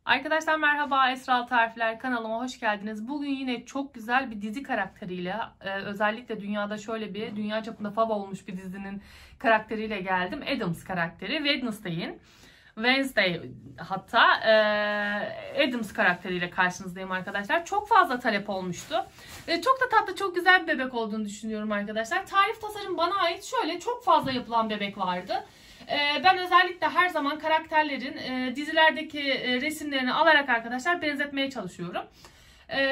Arkadaşlar merhaba, Esra Tarifler kanalıma hoş geldiniz. Bugün yine çok güzel bir dizi karakteriyle, özellikle dünyada şöyle bir dünya çapında fav olmuş bir dizinin karakteriyle geldim. Addams karakteri, Wednesday hatta Addams karakteriyle karşınızdayım arkadaşlar. Çok fazla talep olmuştu. Çok da tatlı, çok güzel bir bebek olduğunu düşünüyorum arkadaşlar. Tarif tasarım bana ait, şöyle çok fazla yapılan bebek vardı. Ben özellikle her zaman karakterlerin dizilerdeki resimlerini alarak arkadaşlar benzetmeye çalışıyorum.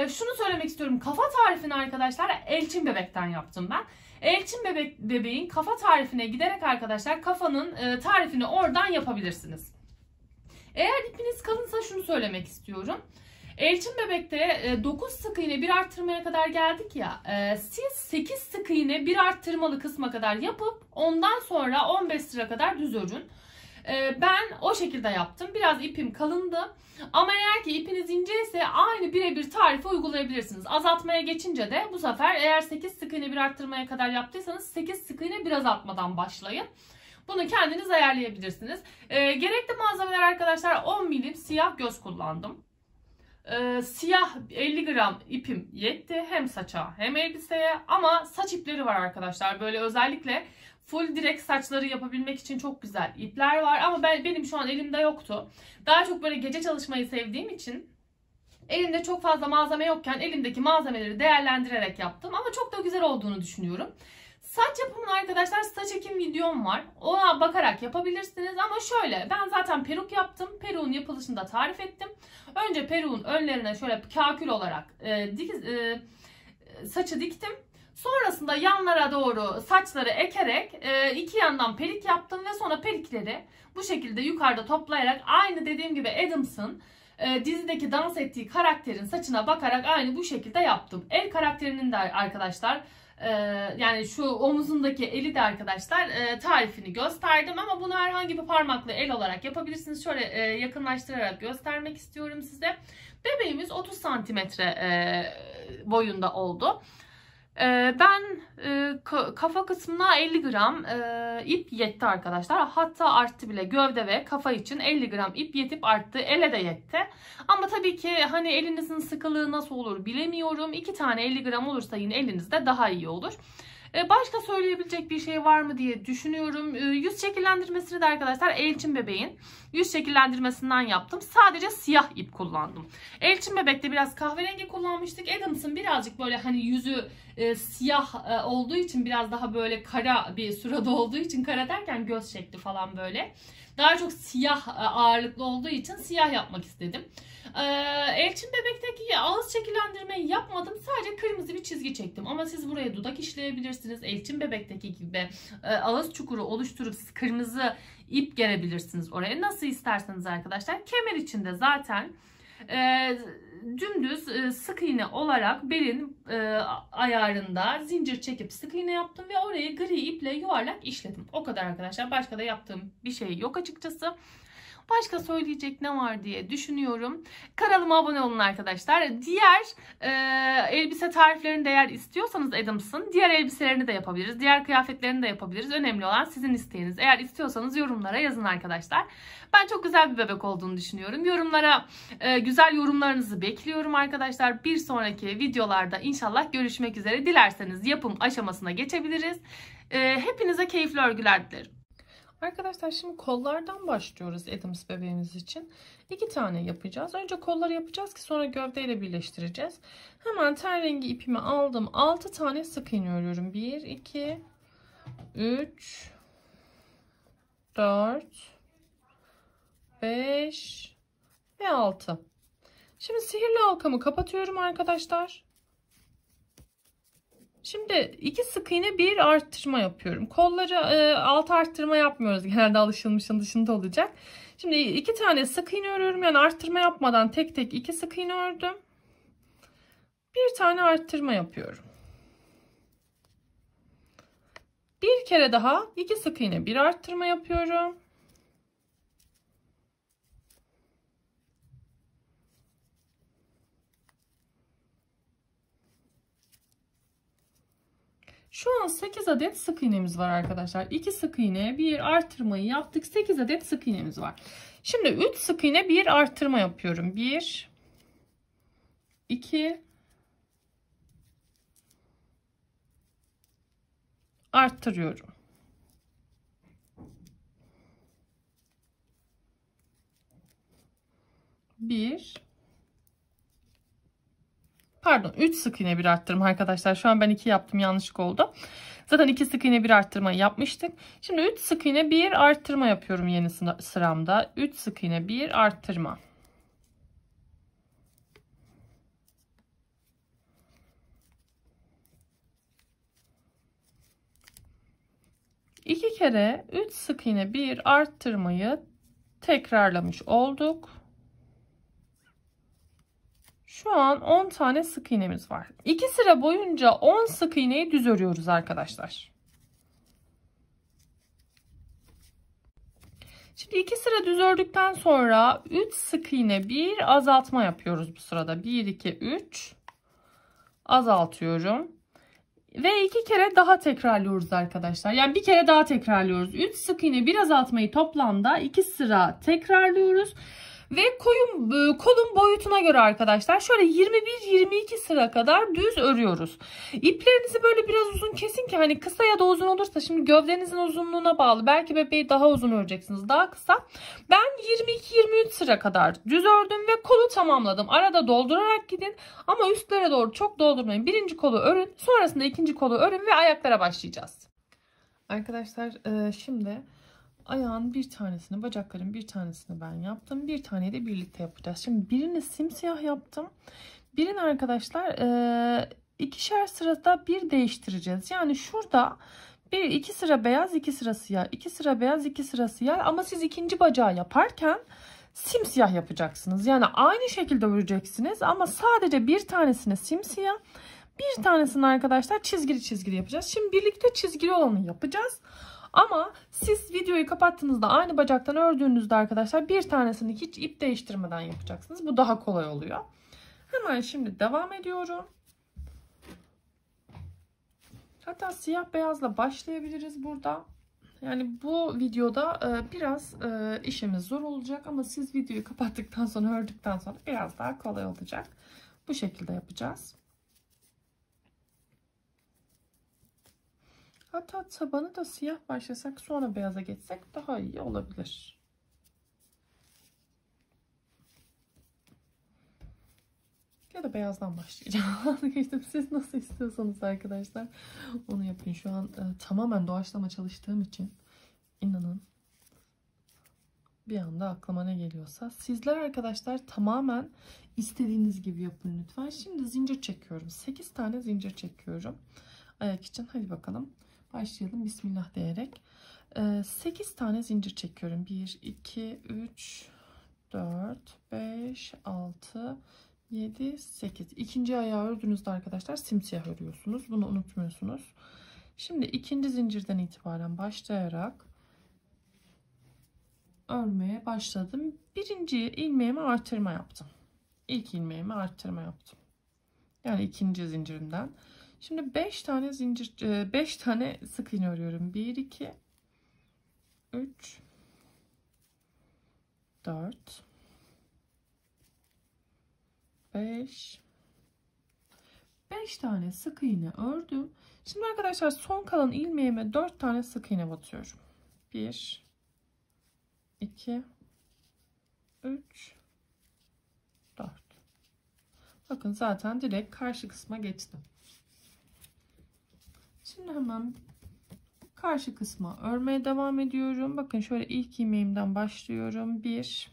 Şunu söylemek istiyorum. Kafa tarifini arkadaşlar Elçin bebekten yaptım ben. Elçin bebeğin kafa tarifine giderek arkadaşlar kafanın tarifini oradan yapabilirsiniz. Eğer ipiniz kalınsa şunu söylemek istiyorum. Elçin bebekte 9 sık iğne bir arttırmaya kadar geldik ya. Siz 8 sık iğne bir arttırmalı kısma kadar yapıp ondan sonra 15 sıra kadar düz örün. Ben o şekilde yaptım. Biraz ipim kalındı. Ama eğer ki ipiniz ince ise aynı birebir tarifi uygulayabilirsiniz. Azaltmaya geçince de bu sefer eğer 8 sık iğne bir arttırmaya kadar yaptıysanız 8 sık iğne bir azaltmadan başlayın. Bunu kendiniz ayarlayabilirsiniz. Gerekli malzemeler arkadaşlar 10 milim siyah göz kullandım. Siyah 50 gram ipim yetti. Hem saça hem elbiseye. Ama saç ipleri var arkadaşlar. Böyle özellikle full direkt saçları yapabilmek için çok güzel ipler var. Ama benim şu an elimde yoktu. Daha çok böyle gece çalışmayı sevdiğim için elimde çok fazla malzeme yokken elimdeki malzemeleri değerlendirerek yaptım. Ama çok da güzel olduğunu düşünüyorum. Saç yapımını arkadaşlar saç ekim videom var. Ona bakarak yapabilirsiniz ama şöyle ben zaten peruk yaptım. Peruğun yapılışını da tarif ettim. Önce peruğun önlerine şöyle kakül olarak saçı diktim. Sonrasında yanlara doğru saçları ekerek iki yandan perik yaptım ve sonra perikleri bu şekilde yukarıda toplayarak aynı dediğim gibi Addams'ın dizideki dans ettiği karakterin saçına bakarak aynı bu şekilde yaptım. El karakterinin de arkadaşlar yani şu omuzundaki eli de arkadaşlar tarifini gösterdim ama bunu herhangi bir parmakla el olarak yapabilirsiniz. Şöyle yakınlaştırarak göstermek istiyorum size. Bebeğimiz 30 santimetre boyunda oldu. Ben kafa kısmına 50 gram ip yetti arkadaşlar. Hatta arttı bile, gövde ve kafa için 50 gram ip yetip arttı. Ele de yetti. Ama tabii ki hani elinizin sıkılığı nasıl olur bilemiyorum. 2 tane 50 gram olursa yine elinizde daha iyi olur. Başka söyleyebilecek bir şey var mı diye düşünüyorum. Yüz şekillendirmesini de arkadaşlar Elçin bebeğin yüz şekillendirmesinden yaptım. Sadece siyah ip kullandım. Elçin bebekte biraz kahverengi kullanmıştık. Addams'ın birazcık böyle hani yüzü siyah olduğu için, biraz daha böyle kara bir suratı olduğu için, kara derken göz şekli falan böyle. Daha çok siyah ağırlıklı olduğu için siyah yapmak istedim. Elçin bebekteki ağız şekillendirmeyi yapmadım. Sadece kırmızı bir çizgi çektim. Ama siz buraya dudak işleyebilirsiniz. Elçin bebekteki gibi ağız çukuru oluşturup kırmızı ip gerebilirsiniz oraya. Nasıl isterseniz arkadaşlar. Kemer içinde zaten dümdüz sık iğne olarak belin ayarında zincir çekip sık iğne yaptım ve orayı gri iple yuvarlak işledim. O kadar arkadaşlar. Başka da yaptığım bir şey yok açıkçası. Başka söyleyecek ne var diye düşünüyorum. Kanalıma abone olun arkadaşlar. Diğer elbise tariflerini de eğer istiyorsanız Addams'ın diğer elbiselerini de yapabiliriz. Diğer kıyafetlerini de yapabiliriz. Önemli olan sizin isteğiniz. Eğer istiyorsanız yorumlara yazın arkadaşlar. Ben çok güzel bir bebek olduğunu düşünüyorum. Yorumlara güzel yorumlarınızı bekliyorum arkadaşlar. Bir sonraki videolarda inşallah görüşmek üzere. Dilerseniz yapım aşamasına geçebiliriz. Hepinize keyifli örgüler dilerim. Arkadaşlar şimdi kollardan başlıyoruz Addams bebeğimiz için. 2 tane yapacağız. Önce kolları yapacağız ki sonra gövdeyle birleştireceğiz. Hemen ten rengi ipimi aldım. 6 tane sık iğne örüyorum. 1, 2, 3, 4, 5 ve 6. Şimdi sihirli halkamı kapatıyorum arkadaşlar. Şimdi 2 sık iğne bir arttırma yapıyorum. Kolları 6 arttırma yapmıyoruz. Genelde alışılmışın dışında olacak. Şimdi 2 tane sık iğne örüyorum. Yani arttırma yapmadan tek tek 2 sık iğne ördüm. Bir tane arttırma yapıyorum. Bir kere daha 2 sık iğne bir arttırma yapıyorum. Şu an 8 adet sık iğnemiz var arkadaşlar. 2 sık iğne, bir artırmayı yaptık. 8 adet sık iğnemiz var. Şimdi 3 sık iğne, bir artırma yapıyorum. 1 2 arttırıyorum. 3 sık iğne bir arttırma arkadaşlar. Şu an ben 2 yaptım, yanlışlık oldu. Zaten 2 sık iğne bir arttırma yapmıştık. Şimdi 3 sık iğne bir arttırma yapıyorum yeni sıramda. 3 sık iğne bir arttırma. İki kere 3 sık iğne bir arttırmayı tekrarlamış olduk. Şu an 10 tane sık iğnemiz var. 2 sıra boyunca 10 sık iğneyi düz örüyoruz arkadaşlar. Şimdi 2 sıra düz ördükten sonra 3 sık iğne bir azaltma yapıyoruz bu sırada. 1 2 3 azaltıyorum. Ve 2 kere daha tekrarlıyoruz arkadaşlar. Yani bir kere daha tekrarlıyoruz. 3 sık iğne bir azaltmayı toplamda 2 sıra tekrarlıyoruz. Ve kolun boyutuna göre arkadaşlar şöyle 21-22 sıra kadar düz örüyoruz. İplerinizi böyle biraz uzun kesin ki hani kısa ya da uzun olursa, şimdi gövdenizin uzunluğuna bağlı. Belki bebeği daha uzun öreceksiniz, daha kısa. Ben 22-23 sıra kadar düz ördüm ve kolu tamamladım. Arada doldurarak gidin ama üstlere doğru çok doldurmayın. Birinci kolu örün, sonrasında ikinci kolu örün ve ayaklara başlayacağız. Arkadaşlar şimdi ayağın bir tanesini, bacakların bir tanesini ben yaptım. Bir taneyi de birlikte yapacağız. Şimdi birini simsiyah yaptım. Birini arkadaşlar ikişer sırada bir değiştireceğiz. Yani şurada iki sıra beyaz, iki sıra siyah, iki sıra beyaz, iki sıra siyah. Ama siz ikinci bacağı yaparken simsiyah yapacaksınız. Yani aynı şekilde öreceksiniz ama sadece bir tanesini simsiyah, bir tanesini arkadaşlar çizgili çizgili yapacağız. Şimdi birlikte çizgili olanı yapacağız. Ama siz videoyu kapattığınızda aynı bacaktan ördüğünüzde arkadaşlar bir tanesini hiç ip değiştirmeden yapacaksınız. Bu daha kolay oluyor. Hemen şimdi devam ediyorum. Hatta siyah beyazla başlayabiliriz burada. Yani bu videoda biraz işimiz zor olacak ama siz videoyu kapattıktan sonra, ördükten sonra biraz daha kolay olacak. Bu şekilde yapacağız. Hatta tabanı da siyah başlasak sonra beyaza geçsek daha iyi olabilir. Ya da beyazdan başlayacağım. Geçtim. Siz nasıl istiyorsanız arkadaşlar onu yapın. Şu an tamamen doğaçlama çalıştığım için inanın bir anda aklıma ne geliyorsa. Sizler arkadaşlar tamamen istediğiniz gibi yapın lütfen. Şimdi zincir çekiyorum. 8 tane zincir çekiyorum. Ayak için. Hadi bakalım. Başlayalım. Bismillah diyerek. 8 tane zincir çekiyorum. 1, 2, 3, 4, 5, 6, 7, 8. İkinci ayağı ördüğünüzde arkadaşlar simsiyah örüyorsunuz. Bunu unutmuyorsunuz. Şimdi ikinci zincirden itibaren başlayarak örmeye başladım. Birinci ilmeğimi artırma yaptım. İlk ilmeğimi artırma yaptım. Yani ikinci zincirimden. Şimdi 5 tane zincir, 5 tane sık iğne örüyorum. 1, 2, 3, 4, 5 tane sık iğne ördüm. Şimdi arkadaşlar son kalan ilmeğime 4 tane sık iğne batıyorum. 1, 2, 3, 4. Bakın zaten direkt karşı kısma geçtim. Şimdi hemen karşı kısma örmeye devam ediyorum. Bakın şöyle ilk ilmeğimden başlıyorum. 1,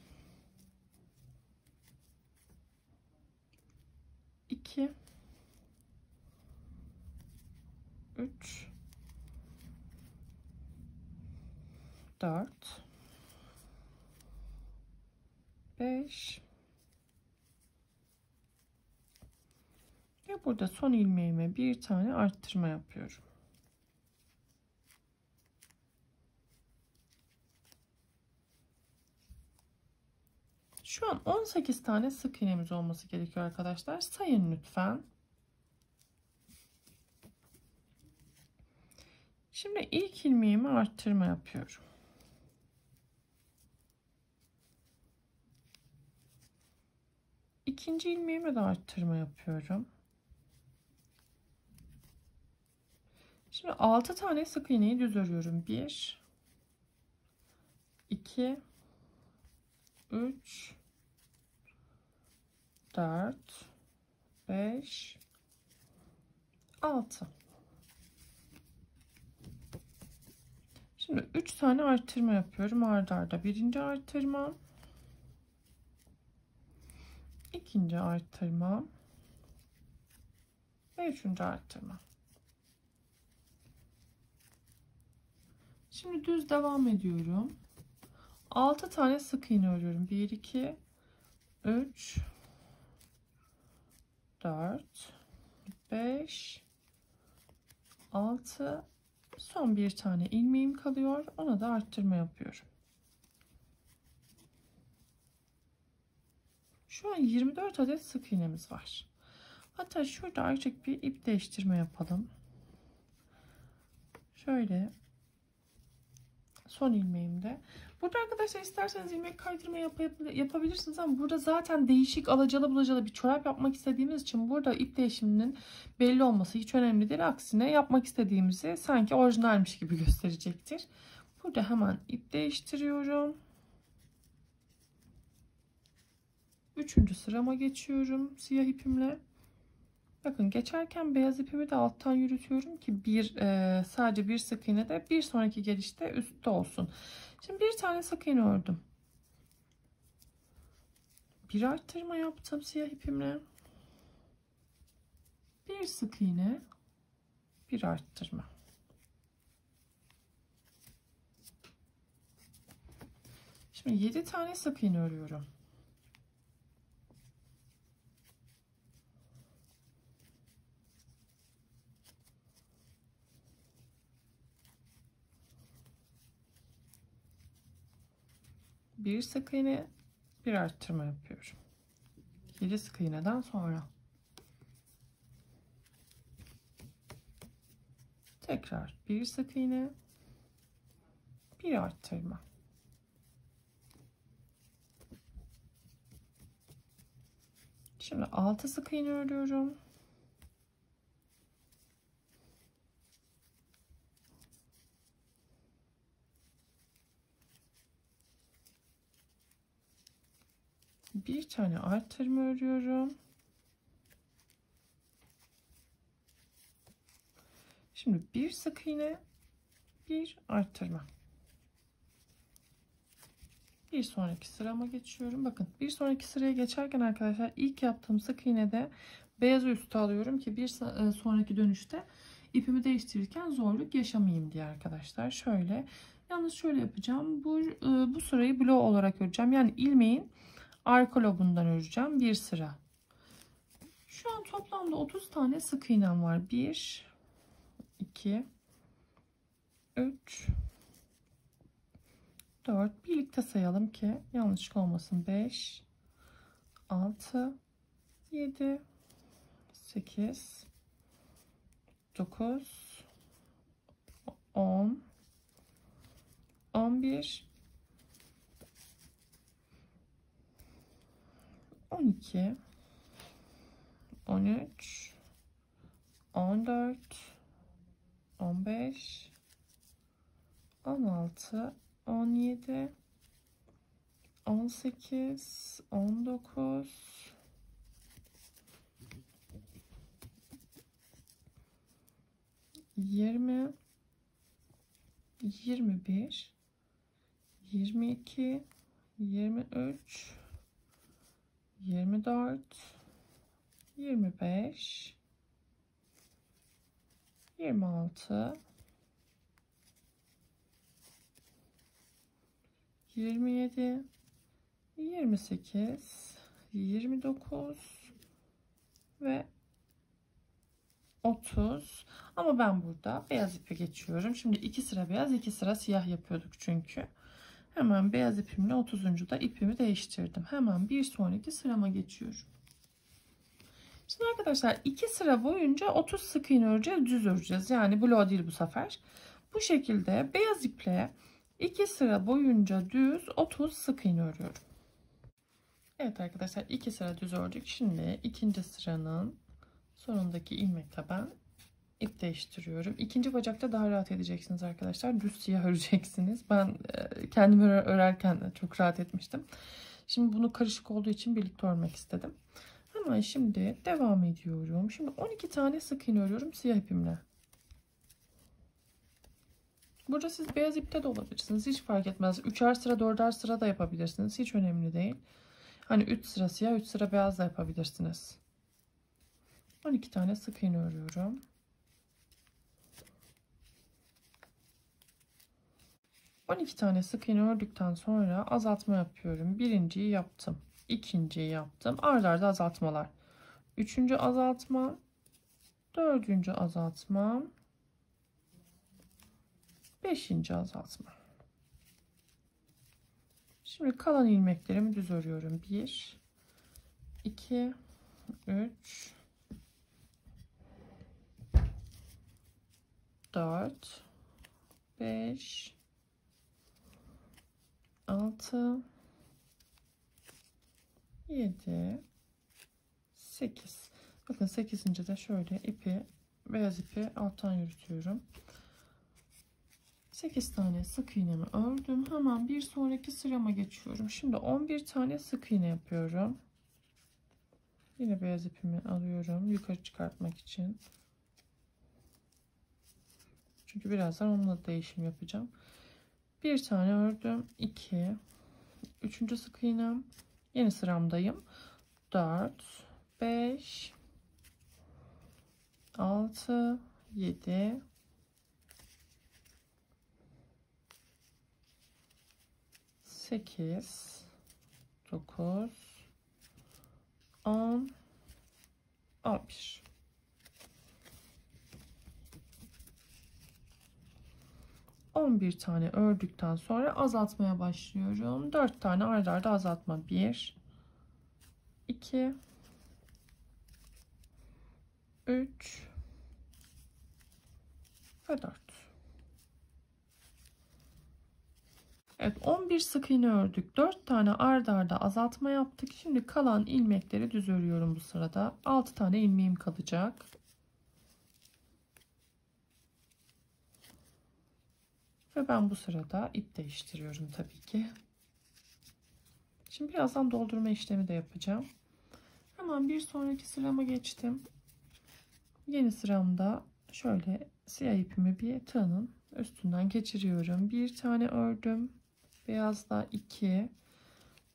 2, 3, 4, 5 ve burada son ilmeğime bir tane arttırma yapıyorum. Şu an 18 tane sık iğnemiz olması gerekiyor arkadaşlar. Sayın lütfen. Şimdi ilk ilmeğimi arttırma yapıyorum. İkinci ilmeğime de arttırma yapıyorum. Şimdi 6 tane sık iğneyi düz örüyorum. 1 2 3 4 5 6. Şimdi 3 tane arttırma yapıyorum arda arda. Birinci arttırma, ikinci arttırma ve üçüncü arttırma. Şimdi düz devam ediyorum. 6 tane sık iğne örüyorum. 1 2 3 4 5 6. Son bir tane ilmeğim kalıyor. Ona da arttırma yapıyorum. Şu an 24 adet sık iğnemiz var. Hatta şurada artık bir ip değiştirme yapalım. Şöyle son ilmeğimde. Burada arkadaşlar isterseniz ilmek kaydırma yapabilirsiniz ama burada zaten değişik alacalı bulacalı bir çorap yapmak istediğimiz için burada ip değişiminin belli olması hiç önemli değil. Aksine yapmak istediğimizi sanki orijinalmiş gibi gösterecektir. Burada hemen ip değiştiriyorum. Üçüncü sırama geçiyorum siyah ipimle. Bakın geçerken beyaz ipimi de alttan yürütüyorum ki sadece bir sık iğne de bir sonraki gelişte üstte olsun. Şimdi bir tane sık iğne ördüm. Bir arttırma yaptım siyah ipimle. Bir sık iğne, bir arttırma. Şimdi 7 tane sık iğne örüyorum. Bir sık iğne, bir arttırma yapıyorum. 7 sık iğneden sonra tekrar bir sık iğne, bir arttırma. Şimdi 6 sık iğne örüyorum. Bir tane arttırma örüyorum. Şimdi bir sık iğne, bir arttırma. Bir sonraki sırama geçiyorum. Bakın bir sonraki sıraya geçerken arkadaşlar ilk yaptığım sık iğnede beyazı üste alıyorum ki bir sonraki dönüşte ipimi değiştirirken zorluk yaşamayayım diye arkadaşlar. Şöyle yalnız şöyle yapacağım. Bu sırayı blok olarak öreceğim. Yani ilmeğin arka lobundan öreceğim bir sıra. Şu an toplamda 30 tane sık iğnem var. 1 2 3 4 birlikte sayalım ki yanlışlık olmasın. 5 6 7 8 9 10 11 12 13 14 15 16 17 18 19 20 21 22 23 24 25 26 27 28 29 ve 30. Ama ben burada beyaz ipe geçiyorum. Şimdi 2 sıra beyaz 2 sıra siyah yapıyorduk çünkü. Hemen beyaz ipimle 30'uncu da ipimi değiştirdim. Hemen bir sonraki sırama geçiyorum. Şimdi arkadaşlar 2 sıra boyunca 30 sık iğne öreceğiz, düz öreceğiz. Yani bloğ değil bu sefer. Bu şekilde beyaz iple 2 sıra boyunca düz 30 sık iğne örüyorum. Evet arkadaşlar, 2 sıra düz ördük. Şimdi ikinci sıranın sonundaki ilmekle ben ip değiştiriyorum. İkinci bacakta daha rahat edeceksiniz arkadaşlar. Düz siyah öreceksiniz. Ben kendimi örerken çok rahat etmiştim. Şimdi bunu karışık olduğu için birlikte örmek istedim. Hemen şimdi devam ediyorum. Şimdi 12 tane sık iğne örüyorum siyah ipimle. Burada siz beyaz ipte de olabilirsiniz. Hiç fark etmez. 3'er sıra 4'er sıra da yapabilirsiniz. Hiç önemli değil. Hani 3 sıra siyah 3 sıra beyaz da yapabilirsiniz. 12 tane sık iğne örüyorum. ...12 tane sık iğne ördükten sonra azaltma yapıyorum. Birinciyi yaptım. İkinciyi yaptım. Ard arda azaltmalar. Üçüncü azaltma. Dördüncü azaltma. Beşinci azaltma. Şimdi kalan ilmeklerimi düz örüyorum. 1, 2, 3, 4, 5, 6, 7, 8. Bakın 8. de şöyle ipi, beyaz ipi alttan yürütüyorum. 8 tane sık iğnemi ördüm. Hemen bir sonraki sırama geçiyorum. Şimdi 11 tane sık iğne yapıyorum. Yine beyaz ipimi alıyorum yukarı çıkartmak için. Çünkü birazdan onunla değişim yapacağım. Bir tane ördüm. 2, 3. sık iğnem. Yeni sıramdayım. 4, 5, 6, 7, 8, 9, 10, 11. Bir tane ördükten sonra azaltmaya başlıyorum. 4 tane arda arda azaltma. 1, 2, 3 ve 4. Evet, 11 sık iğne ördük. 4 tane arda arda azaltma yaptık. Şimdi kalan ilmekleri düz örüyorum bu sırada. 6 tane ilmeğim kalacak. Ve ben bu sırada ip değiştiriyorum tabii ki. Şimdi birazdan doldurma işlemi de yapacağım. Hemen bir sonraki sırama geçtim. Yeni sıramda şöyle siyah ipimi bir tığın üstünden geçiriyorum. Bir tane ördüm. Beyazla 2,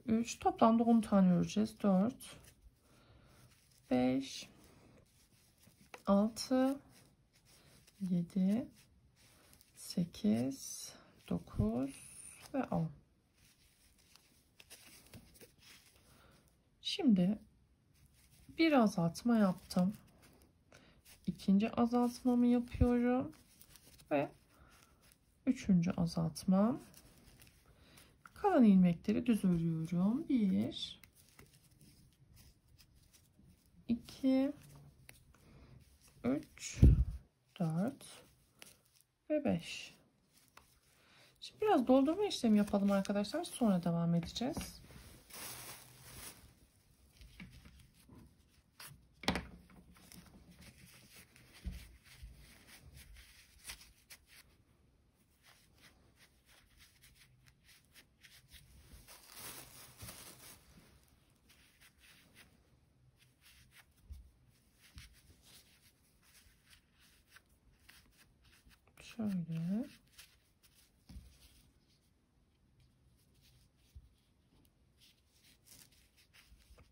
3, toplamda 10 tane öreceğiz. 4, 5, 6, 7, 8, 9 ve 10. Şimdi bir azaltma yaptım. İkinci azaltmamı yapıyorum ve üçüncü azaltmam. Kalan ilmekleri düz örüyorum. 1, 2, 3, 4 ve 5. Şimdi biraz doldurma işlemi yapalım arkadaşlar. Sonra devam edeceğiz. Şöyle.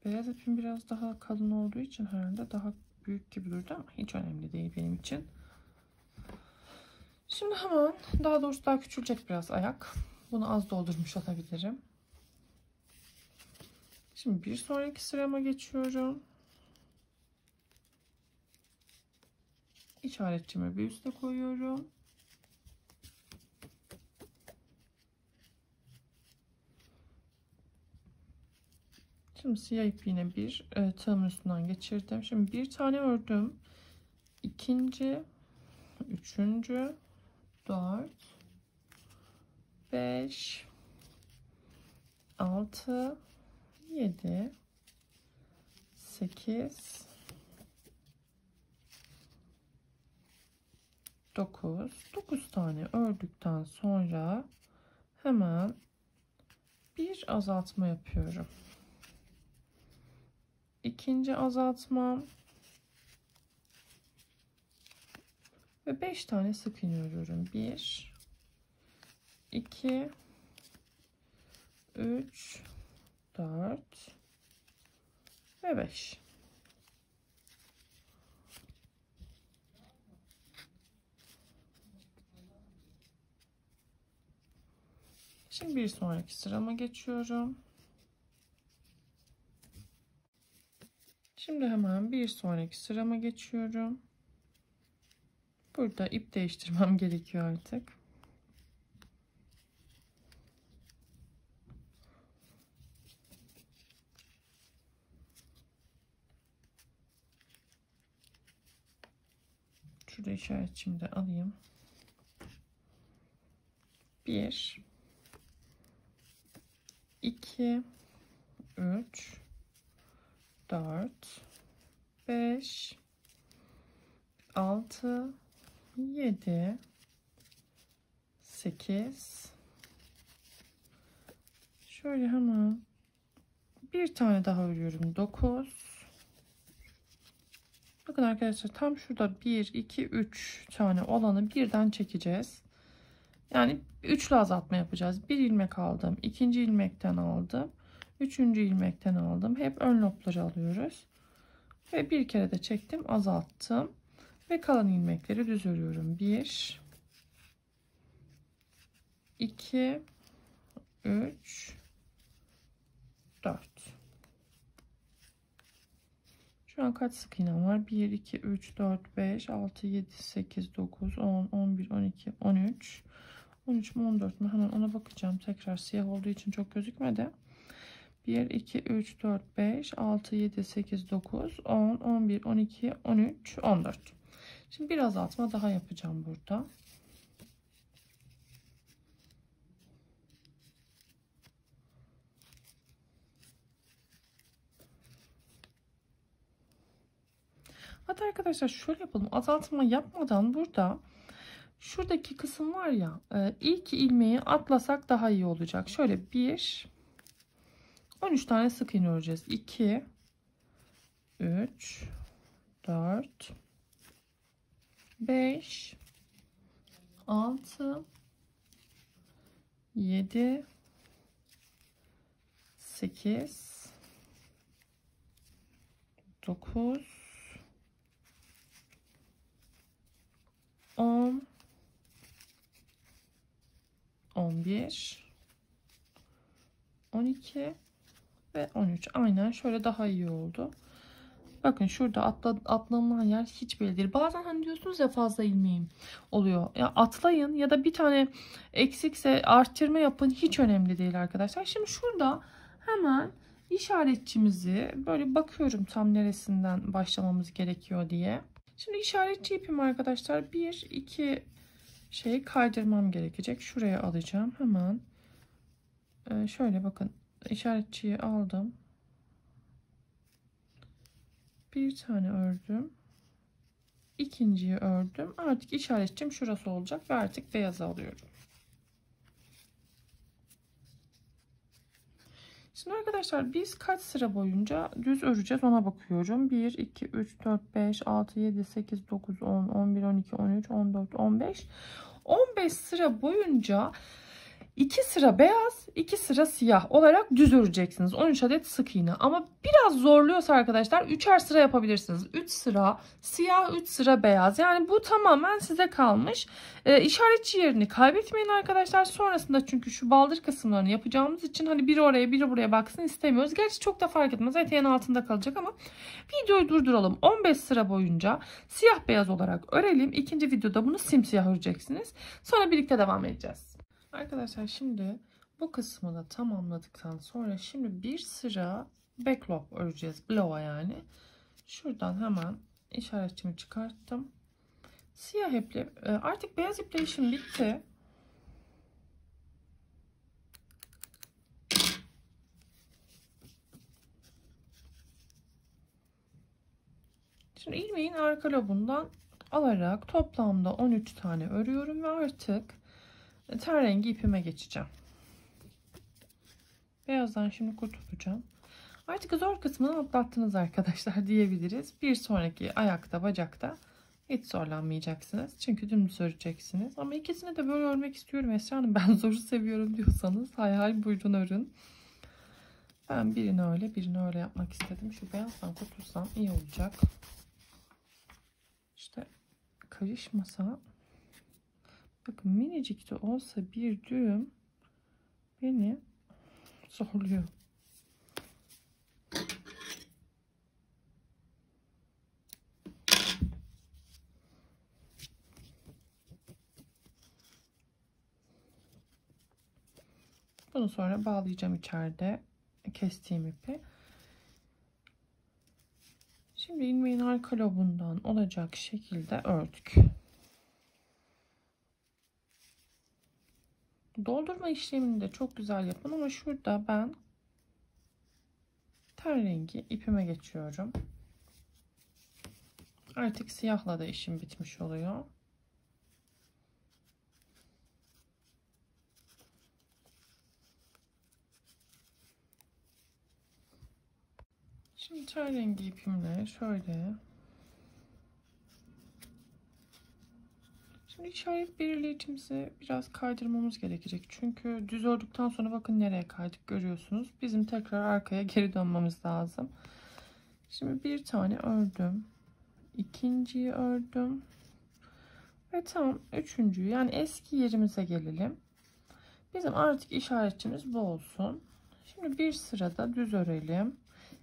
Beyaz ipim biraz daha kalın olduğu için herhalde daha büyük gibi durdu ama hiç önemli değil benim için. Şimdi hemen, daha doğrusu daha küçülecek biraz ayak. Bunu az doldurmuş olabilirim. Şimdi bir sonraki sırama geçiyorum. İşaretçimi bir üste koyuyorum. Şimdi siyah ip yine bir tığımın üstünden geçirdim. Şimdi bir tane ördüm. İkinci, üçüncü, 4, 5, 6, 7, 8, 9 tane ördükten sonra hemen bir azaltma yapıyorum. İkinci azaltmam ve 5 tane sık iğne örüyorum. 1, 2, 3, 4 ve 5. Şimdi bir sonraki sırama geçiyorum. Şimdi hemen bir sonraki sırama geçiyorum. Burada ip değiştirmem gerekiyor artık. Şurada işaretçimi de alayım. 1, 2, 3, 4, 5, 6, 7, 8. Şöyle hemen bir tane daha örüyorum. 9. Bakın arkadaşlar, tam şurada 1, 2, 3 tane olanı birden çekeceğiz. Yani üçlü azaltma yapacağız. Bir ilmek aldım. İkinci ilmekten aldım. Üçüncü ilmekten aldım. Hep ön lopları alıyoruz. Ve bir kere de çektim, azalttım. Ve kalan ilmekleri düz örüyorum. 1, 2, 3, 4. Şu an kaç sık iğnem var? 1, 2, 3, 4, 5, 6, 7, 8, 9, 10, 11, 12, 13. 13 mü 14 mü? Hemen ona bakacağım. Tekrar siyah olduğu için çok gözükmedi. 1, 2, 3, 4, 5, 6, 7, 8, 9, 10, 11, 12, 13, 14. Şimdi bir azaltma daha yapacağım burada. Hatta arkadaşlar şöyle yapalım. Azaltma yapmadan burada şuradaki kısım var ya, ilk ilmeği atlasak daha iyi olacak. Şöyle 1, 13 tane sık iğne öreceğiz. 2, 3, 4, 5, 6, 7, 8, 9, 10, 11, 12 ve 13. Aynen şöyle daha iyi oldu. Bakın şurada atlanılan yer hiç belli değil. Bazen hani diyorsunuz ya, fazla ilmeğim oluyor. Ya atlayın ya da bir tane eksikse arttırma yapın. Hiç önemli değil arkadaşlar. Şimdi şurada hemen işaretçimizi böyle bakıyorum tam neresinden başlamamız gerekiyor diye. Şimdi işaretçi ipimi arkadaşlar 1, 2 şey kaydırmam gerekecek. Şuraya alacağım. Hemen şöyle bakın, işaretçiyi aldım. Bir tane ördüm. İkinciyi ördüm. Artık işaretçim şurası olacak ve artık beyazı alıyorum. Şimdi arkadaşlar biz kaç sıra boyunca düz öreceğiz ona bakıyorum. 1, 2, 3, 4, 5, 6, 7, 8, 9, 10, 11, 12, 13, 14, 15. 15 sıra boyunca 2 sıra beyaz, 2 sıra siyah olarak düz öreceksiniz. 13 adet sık iğne. Ama biraz zorluyorsa arkadaşlar 3'er sıra yapabilirsiniz. 3 sıra siyah, 3 sıra beyaz. Yani bu tamamen size kalmış. İşaretçi yerini kaybetmeyin arkadaşlar. Sonrasında çünkü şu baldır kısımlarını yapacağımız için hani biri oraya biri buraya baksın istemiyoruz. Gerçi çok da fark etmez. Eteğin altında kalacak ama videoyu durduralım. 15 sıra boyunca siyah beyaz olarak örelim. İkinci videoda bunu simsiyah öreceksiniz. Sonra birlikte devam edeceğiz. Arkadaşlar şimdi bu kısmı da tamamladıktan sonra şimdi bir sıra backloop öreceğiz. Bloğa yani. Şuradan hemen işaretimi çıkarttım. Siyah iple artık beyaz iple işim bitti. Şimdi ilmeğin arka lobundan alarak toplamda 13 tane örüyorum ve artık ten rengi ipime geçeceğim. Beyazdan şimdi kurtulacağım. Artık zor kısmını atlattınız arkadaşlar diyebiliriz. Bir sonraki ayakta, bacakta hiç zorlanmayacaksınız. Çünkü dümdüz öreceksiniz. Ama ikisini de böyle örmek istiyorum Esra Hanım. Ben zoru seviyorum diyorsanız hay hay buyurun örün. Ben birini öyle yapmak istedim. Şu beyazdan kurtulsam iyi olacak. İşte karışmasa, bakın minicik de olsa bir düğüm beni zorluyor. Bunu sonra bağlayacağım içeride kestiğim ipi. Şimdi ilmeğin arka lobundan olacak şekilde ördük. Doldurma işlemini de çok güzel yapın ama şurada ben ten rengi ipime geçiyorum. Artık siyahla da işim bitmiş oluyor. Şimdi ten rengi ipimle şöyle. Şimdi işaret belirleyicimizi biraz kaydırmamız gerekecek. Çünkü düz ördükten sonra bakın nereye kaydık görüyorsunuz. Bizim tekrar arkaya geri dönmemiz lazım. Şimdi bir tane ördüm. İkinciyi ördüm. Ve tam üçüncüyü, yani eski yerimize gelelim. Bizim artık işaretçimiz bu olsun. Şimdi bir sırada düz örelim.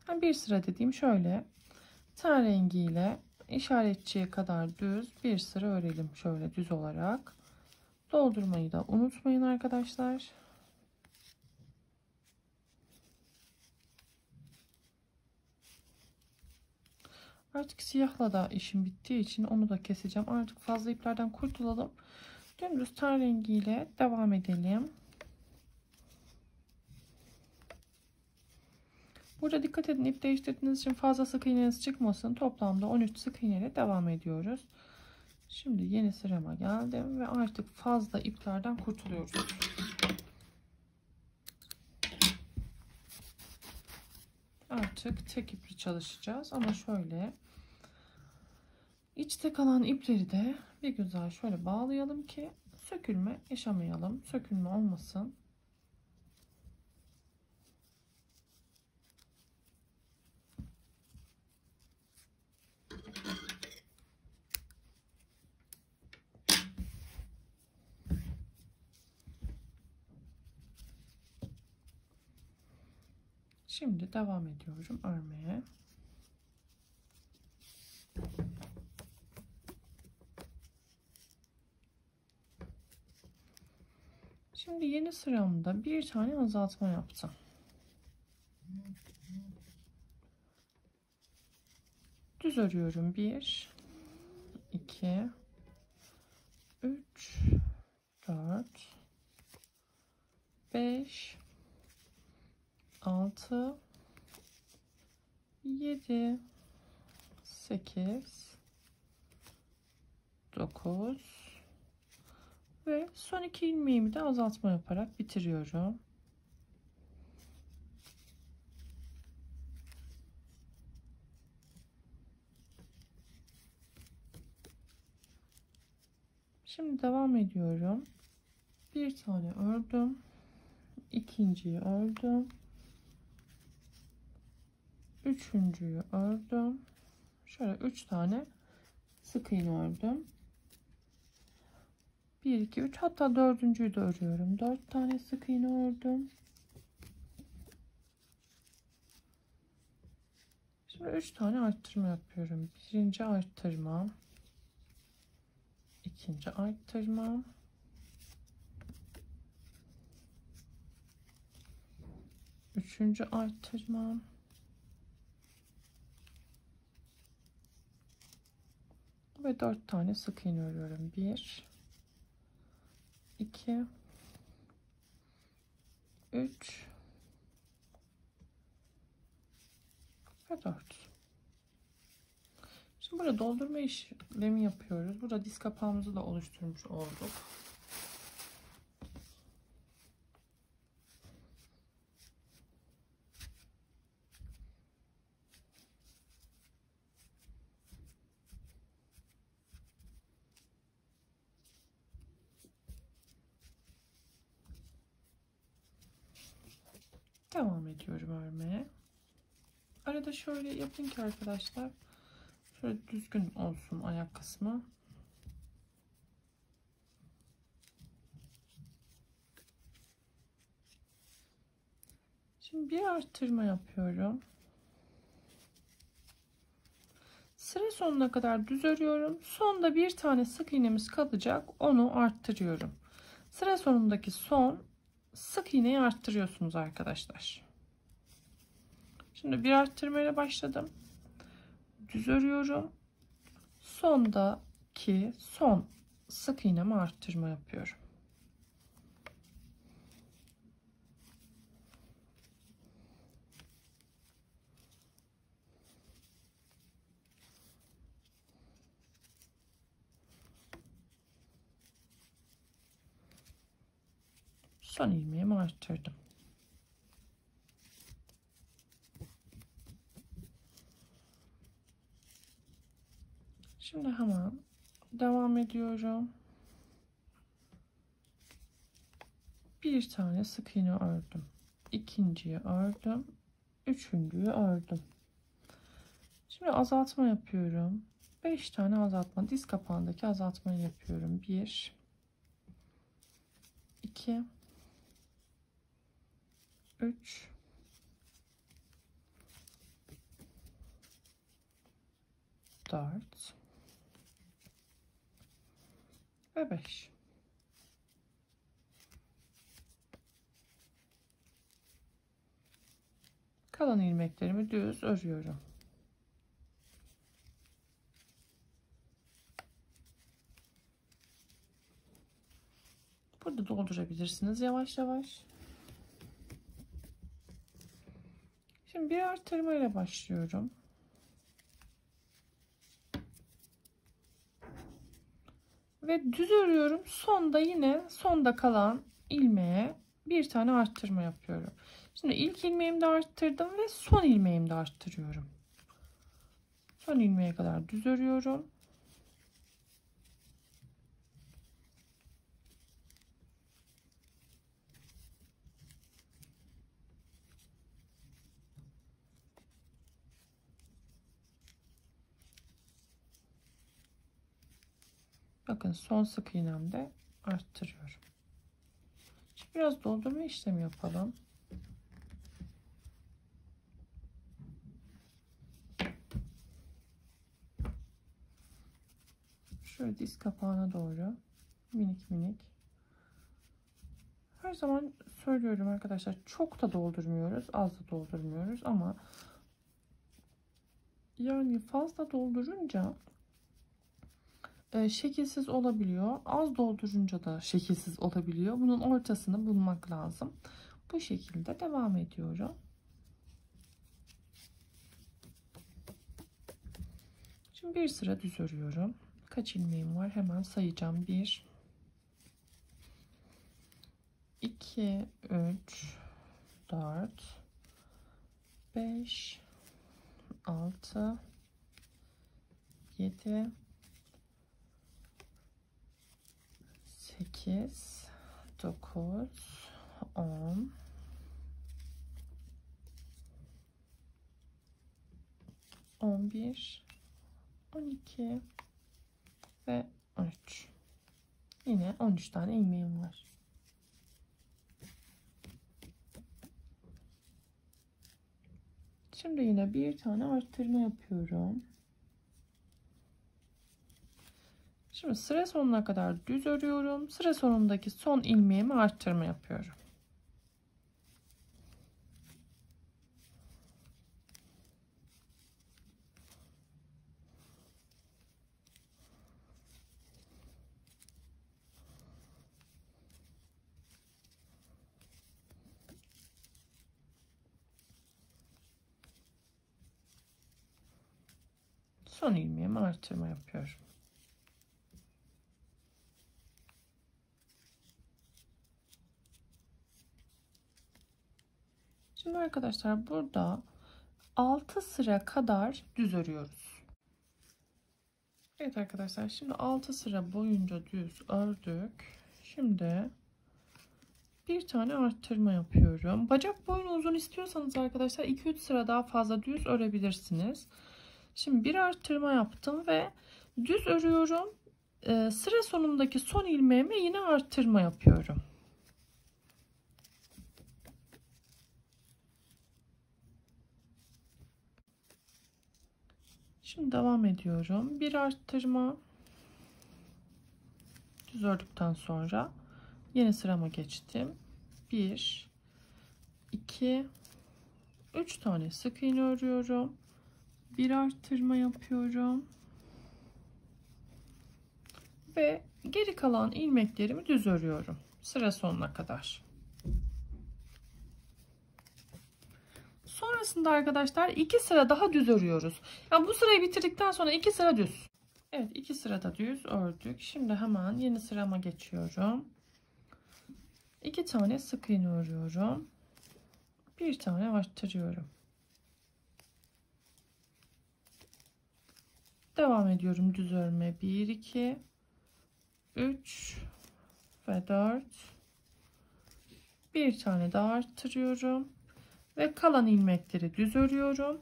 Yani bir sıra dediğim şöyle. Ten rengiyle işaretçiye kadar düz bir sıra örelim. Şöyle düz olarak. Doldurmayı da unutmayın arkadaşlar. Artık siyahla da işim bittiği için onu da keseceğim. Artık fazla iplerden kurtulalım. Dümdüz ten rengiyle devam edelim. Burada dikkat edin, ip değiştirdiğiniz için fazla sık iğneniz çıkmasın. Toplamda 13 sık iğne ile devam ediyoruz. Şimdi yeni sırama geldim ve artık fazla iplerden kurtuluyoruz. Artık tek ipli çalışacağız ama şöyle içte kalan ipleri de bir güzel şöyle bağlayalım ki sökülme yaşamayalım. Sökülme olmasın. Şimdi devam ediyorum örmeye. Şimdi yeni sıramda bir tane azaltma yaptım. Düz örüyorum. 1 2 3 4 5 6 7 8 9 ve son iki ilmeğimi de azaltma yaparak bitiriyorum. Şimdi devam ediyorum. Bir tane ördüm. İkinciyi ördüm. Üçüncüyü ördüm. Şöyle 3 tane sık iğne ördüm. 1 2 3, hatta dördüncüyü de örüyorum. 4 tane sık iğne ördüm. Şimdi 3 tane arttırma yapıyorum. Birinci arttırma, ikinci arttırma, üçüncü arttırma ve ve 4 tane sık iğne örüyorum. 1 2 3 ve 4. Şimdi burada doldurma işlemi yapıyoruz. Burada diz kapağımızı da oluşturmuş olduk. Devam ediyorum örmeye. Arada şöyle yapın ki arkadaşlar, şöyle düzgün olsun ayak kısmı. Şimdi bir arttırma yapıyorum. Sıra sonuna kadar düz örüyorum. Sonda bir tane sık iğnemiz kalacak. Onu arttırıyorum. Sıra sonundaki son sık iğneyi arttırıyorsunuz arkadaşlar. Şimdi bir arttırmayla başladım. Düz örüyorum. Sondaki son sık iğnemi arttırma yapıyorum. Son ilmeğimi arttırdım. Şimdi hemen devam ediyorum. Bir tane sık iğne ördüm. İkinciyi ördüm. Üçüncüyü ördüm. Şimdi azaltma yapıyorum. 5 tane azaltma. Diz kapağındaki azaltmayı yapıyorum. 1 2 3 4 ve 5. Kalan ilmeklerimi düz örüyorum. Burada doldurabilirsiniz yavaş yavaş. Şimdi bir artırma ile başlıyorum. Ve düz örüyorum. Sonda yine sonda kalan ilmeğe bir tane arttırma yapıyorum. Şimdi ilk ilmeğimi de arttırdım ve son ilmeğimi de arttırıyorum. Son ilmeğe kadar düz örüyorum. Bakın son sık iğnemde arttırıyorum. Şimdi biraz doldurma işlemi yapalım. Şöyle diz kapağına doğru minik minik. Her zaman söylüyorum arkadaşlar, çok da doldurmuyoruz, az da doldurmuyoruz ama yani fazla doldurunca şekilsiz olabiliyor. Az doldurunca da şekilsiz olabiliyor. Bunun ortasını bulmak lazım. Bu şekilde devam ediyorum. Şimdi bir sıra düz örüyorum. Kaç ilmeğim var? Hemen sayacağım. 1 2 3 4 5 6 7 8 9 10 11 12 ve 13. Yine 13 tane ilmeğim var. Şimdi yine bir tane arttırma yapıyorum. Şimdi sıra sonuna kadar düz örüyorum. Sıra sonundaki son ilmeğimi arttırma yapıyorum. son ilmeğimi artırma yapıyorum. Şimdi arkadaşlar burada 6 sıra kadar düz örüyoruz. Evet arkadaşlar, şimdi 6 sıra boyunca düz ördük. Şimdi bir tane arttırma yapıyorum. Bacak boyunu uzun istiyorsanız arkadaşlar 2-3 sıra daha fazla düz örebilirsiniz. Şimdi bir arttırma yaptım ve düz örüyorum. Sıra sonundaki son ilmeğime yine arttırma yapıyorum. Şimdi devam ediyorum. Bir arttırma. Düz ördükten sonra yeni sırama geçtim. 1, 2, 3 tane sık iğne örüyorum. Bir arttırma yapıyorum. Ve geri kalan ilmeklerimi düz örüyorum. Sıra sonuna kadar. Sonrasında arkadaşlar 2 sıra daha düz örüyoruz. Yani bu sırayı bitirdikten sonra 2 sıra düz. Evet, 2 sırada düz ördük. Şimdi hemen yeni sırama geçiyorum. 2 tane sık iğne örüyorum. Bir tane arttırıyorum. Devam ediyorum düz örme. 1, 2, 3 ve 4. Bir tane daha arttırıyorum. Ve kalan ilmekleri düz örüyorum.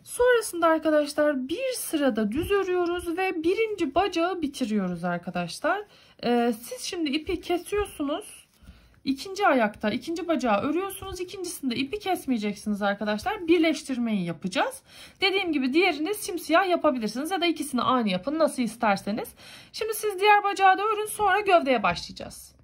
Sonrasında arkadaşlar bir sırada düz örüyoruz ve birinci bacağı bitiriyoruz arkadaşlar. Siz şimdi ipi kesiyorsunuz. İkinci ayakta ikinci bacağı örüyorsunuz. İkincisinde ipi kesmeyeceksiniz arkadaşlar. Birleştirmeyi yapacağız. Dediğim gibi diğerini simsiyah yapabilirsiniz ya da ikisini aynı yapın, nasıl isterseniz. Şimdi siz diğer bacağı da örün, sonra gövdeye başlayacağız.